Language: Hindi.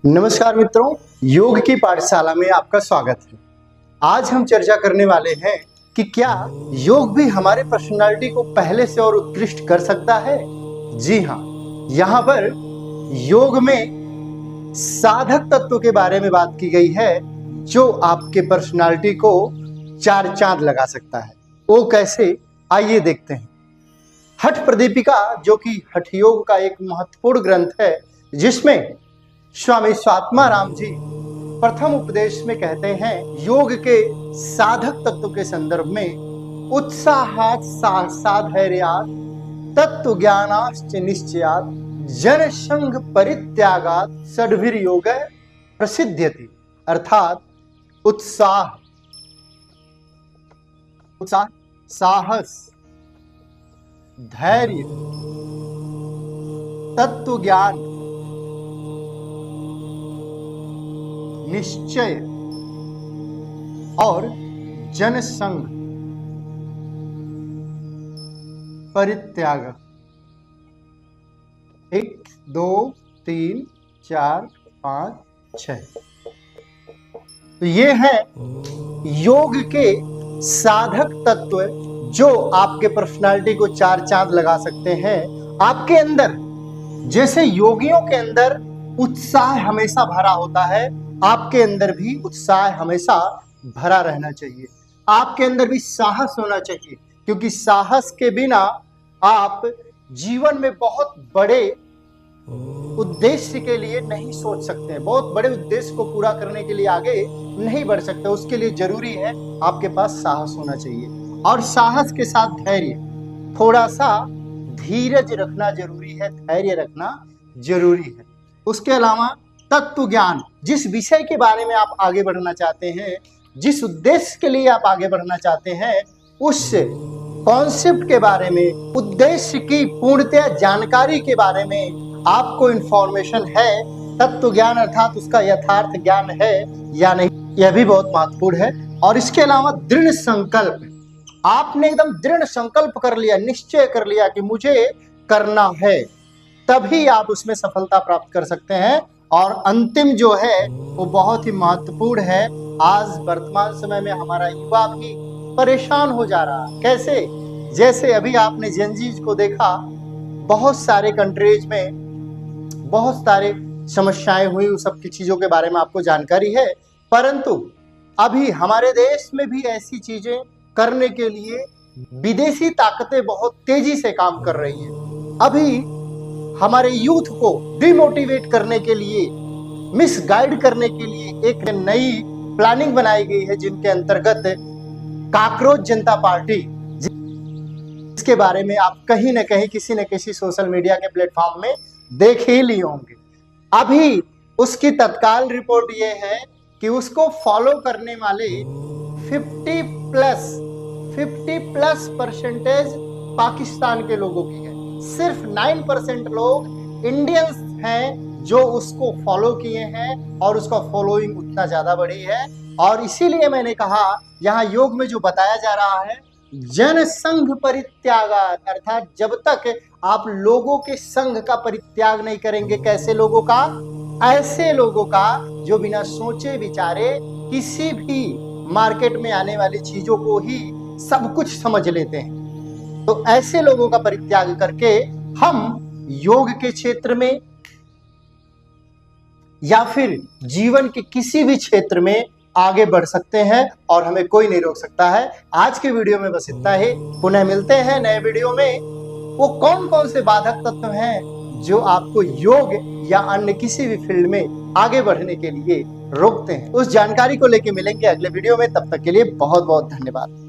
नमस्कार मित्रों, योग की पाठशाला में आपका स्वागत है। आज हम चर्चा करने वाले हैं कि क्या योग भी हमारे पर्सनालिटी को पहले से और उत्कृष्ट कर सकता है। जी हाँ, यहाँ पर योग में साधक तत्व के बारे में बात की गई है जो आपके पर्सनालिटी को चार चांद लगा सकता है। वो कैसे, आइए देखते हैं। हठ प्रदीपिका, जो कि हठ योग का एक महत्वपूर्ण ग्रंथ है, जिसमें स्वामी स्वात्माराम जी प्रथम उपदेश में कहते हैं, योग के साधक तत्व के संदर्भ में उत्साहात् साधैर्यात् तत्व ज्ञानाश्च निश्चयात् जन संग परित्यागात् षड्भिर योगः प्रसिद्ध्यति। अर्थात उत्साह, साहस, धैर्य, तत्व ज्ञान, निश्चय और जनसंग परित्याग। 1 2 3 4 5 6। तो ये है योग के साधक तत्व जो आपके पर्सनालिटी को चार चांद लगा सकते हैं। आपके अंदर, जैसे योगियों के अंदर उत्साह हमेशा भरा होता है, आपके अंदर भी उत्साह हमेशा भरा रहना चाहिए। आपके अंदर भी साहस होना चाहिए, क्योंकि साहस के बिना आप जीवन में बहुत बड़े उद्देश्य के लिए नहीं सोच सकते, बहुत बड़े उद्देश्य को पूरा करने के लिए आगे नहीं बढ़ सकते। उसके लिए जरूरी है आपके पास साहस होना चाहिए, और साहस के साथ धैर्य, थोड़ा सा धीरज रखना जरूरी है, धैर्य रखना जरूरी है। उसके अलावा तत्व ज्ञान, जिस विषय के बारे में आप आगे बढ़ना चाहते हैं, जिस उद्देश्य के लिए आप आगे बढ़ना चाहते हैं, उस कॉन्सेप्ट के बारे में, उद्देश्य की पूर्णतः जानकारी के बारे में आपको इंफॉर्मेशन है। तत्व ज्ञान अर्थात उसका यथार्थ ज्ञान है या नहीं, यह भी बहुत महत्वपूर्ण है। और इसके अलावा दृढ़ संकल्प, आपने एकदम दृढ़ संकल्प कर लिया, निश्चय कर लिया कि मुझे करना है, तभी आप उसमें सफलता प्राप्त कर सकते हैं। और अंतिम जो है वो बहुत ही महत्वपूर्ण है। आज वर्तमान समय में हमारा युवा भी परेशान हो जा रहा है। कैसे? जैसे अभी आपने जेनजीज को देखा, बहुत सारे कंट्रीज में बहुत सारे समस्याएं हुई, उस सब की चीजों के बारे में आपको जानकारी है। परंतु अभी हमारे देश में भी ऐसी चीजें करने के लिए विदेशी ताकतें बहुत तेजी से काम कर रही हैं। अभी हमारे यूथ को डिमोटिवेट करने के लिए, मिसगाइड करने के लिए एक नई प्लानिंग बनाई गई है, जिनके अंतर्गत काकरोच जनता पार्टी, जिसके बारे में आप कहीं न कहीं किसी न किसी सोशल मीडिया के प्लेटफॉर्म में देख ही लिए होंगे। अभी उसकी तत्काल रिपोर्ट ये है कि उसको फॉलो करने वाले 50+ पाकिस्तान के लोगों की है। सिर्फ 9% लोग इंडियंस हैं जो उसको फॉलो किए हैं, और उसका फॉलोइंग उतना ज्यादा बड़ी है। और इसीलिए मैंने कहा, यहाँ योग में जो बताया जा रहा है, जन संघ परित्याग, अर्थात जब तक आप लोगों के संघ का परित्याग नहीं करेंगे। कैसे लोगों का? ऐसे लोगों का जो बिना सोचे विचारे किसी भी मार्केट में आने वाली चीजों को ही सब कुछ समझ लेते हैं। तो ऐसे लोगों का परित्याग करके हम योग के क्षेत्र में या फिर जीवन के किसी भी क्षेत्र में आगे बढ़ सकते हैं, और हमें कोई नहीं रोक सकता है। आज के वीडियो में बस इतना ही। पुनः मिलते हैं नए वीडियो में। वो कौन कौन से बाधक तत्व हैं जो आपको योग या अन्य किसी भी फील्ड में आगे बढ़ने के लिए रोकते हैं, उस जानकारी को लेकर मिलेंगे अगले वीडियो में। तब तक के लिए बहुत बहुत धन्यवाद।